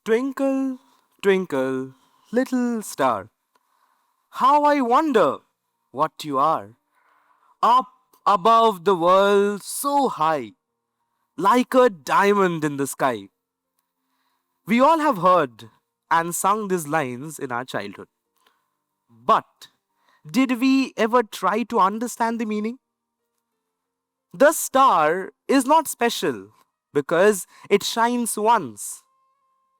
Twinkle, twinkle, little star, how I wonder what you are. Up above the world so high, like a diamond in the sky. We all have heard and sung these lines in our childhood. But did we ever try to understand the meaning? The star is not special because it shines once.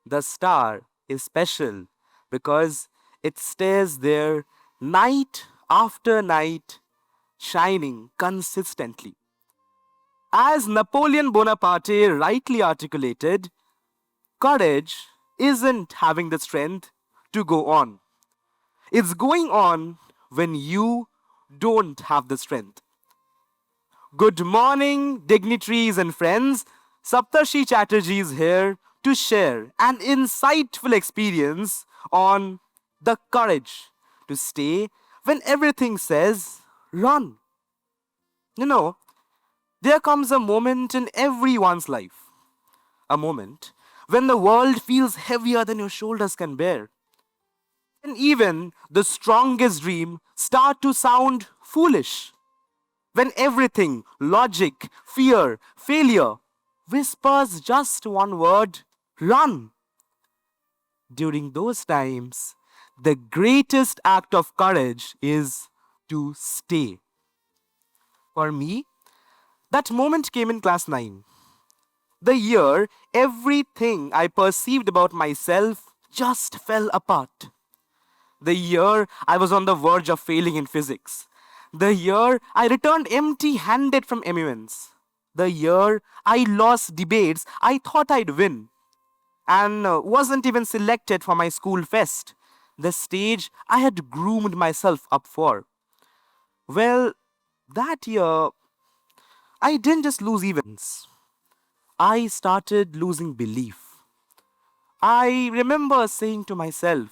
The star is special because it stays there night after night, shining consistently. As Napoleon Bonaparte rightly articulated, courage isn't having the strength to go on. It's going on when you don't have the strength. Good morning, dignitaries and friends. Saptarshi Chatterjee is here to share an insightful experience on the courage to stay when everything says run. You know, there comes a moment in everyone's life, a moment when the world feels heavier than your shoulders can bear. And even the strongest dream start to sound foolish. When everything, logic, fear, failure, whispers just one word, run. During those times, the greatest act of courage is to stay. For me, that moment came in class 9. The year everything I perceived about myself just fell apart. The year I was on the verge of failing in physics. The year I returned empty handed from MUNs. The year I lost debates I thought I'd win and wasn't even selected for my school fest, the stage I had groomed myself up for. Well, that year I didn't just lose events, I started losing belief. I remember saying to myself,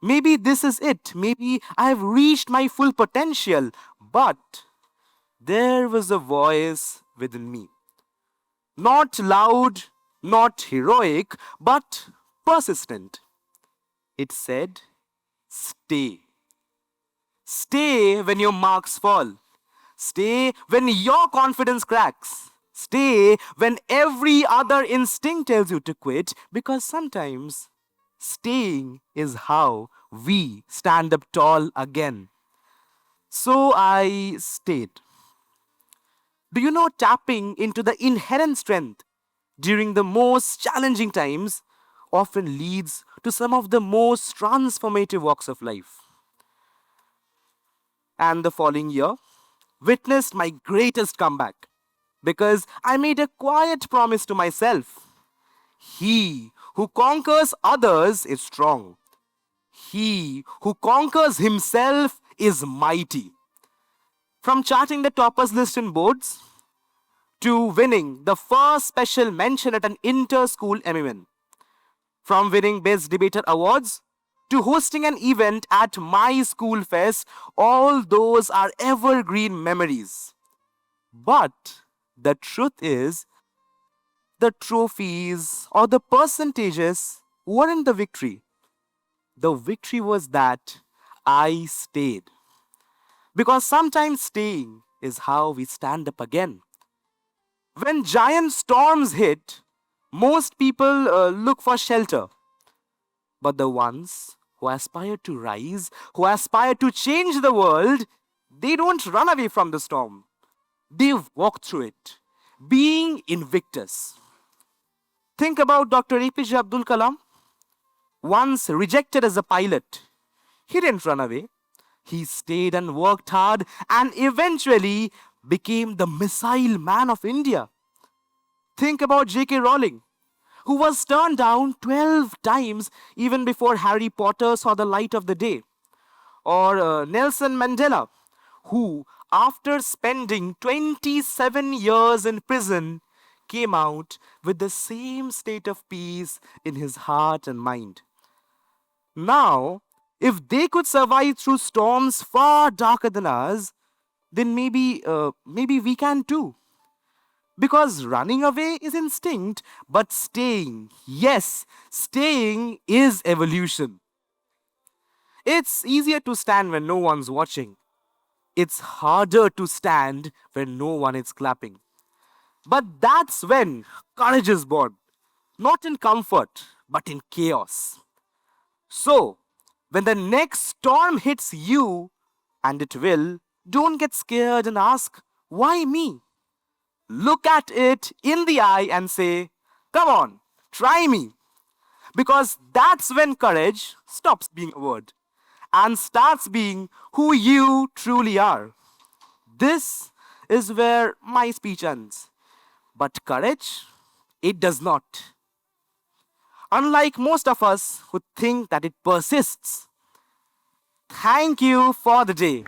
maybe this is it. Maybe I have reached my full potential. But there was a voice within me. Not loud, not heroic, but persistent. It said, stay. Stay when your marks fall. Stay when your confidence cracks. Stay when every other instinct tells you to quit, because sometimes staying is how we stand up tall again. So I stayed. Do you know, tapping into the inherent strength during the most challenging times often leads to some of the most transformative walks of life? And the following year witnessed my greatest comeback because I made a quiet promise to myself. He who conquers others is strong. He who conquers himself is mighty. From charting the toppers list in boards to winning the first special mention at an inter-school MUN, from winning Best Debater awards to hosting an event at my school fest, all those are evergreen memories. But the truth is, the trophies or the percentages weren't the victory. The victory was that I stayed. Because sometimes staying is how we stand up again. When giant storms hit, most people look for shelter. But the ones who aspire to rise, who aspire to change the world, they don't run away from the storm. They walk through it, being invictus. Think about Dr. APJ Abdul Kalam, once rejected as a pilot. He didn't run away. He stayed and worked hard and eventually became the missile man of India. Think about J.K. Rowling, who was turned down 12 times even before Harry Potter saw the light of the day. Or Nelson Mandela, who, after spending 27 years in prison, came out with the same state of peace in his heart and mind. Now, if they could survive through storms far darker than ours, then maybe we can too. Because running away is instinct, but staying, yes, staying is evolution. It's easier to stand when no one's watching. It's harder to stand when no one is clapping. But that's when courage is born. Not in comfort, but in chaos. So, when the next storm hits you, and it will, don't get scared and ask, why me? Look at it in the eye and say, come on, try me. Because that's when courage stops being a word and starts being who you truly are. This is where my speech ends. But courage, it does not. Unlike most of us who think that it persists. Thank you for the day.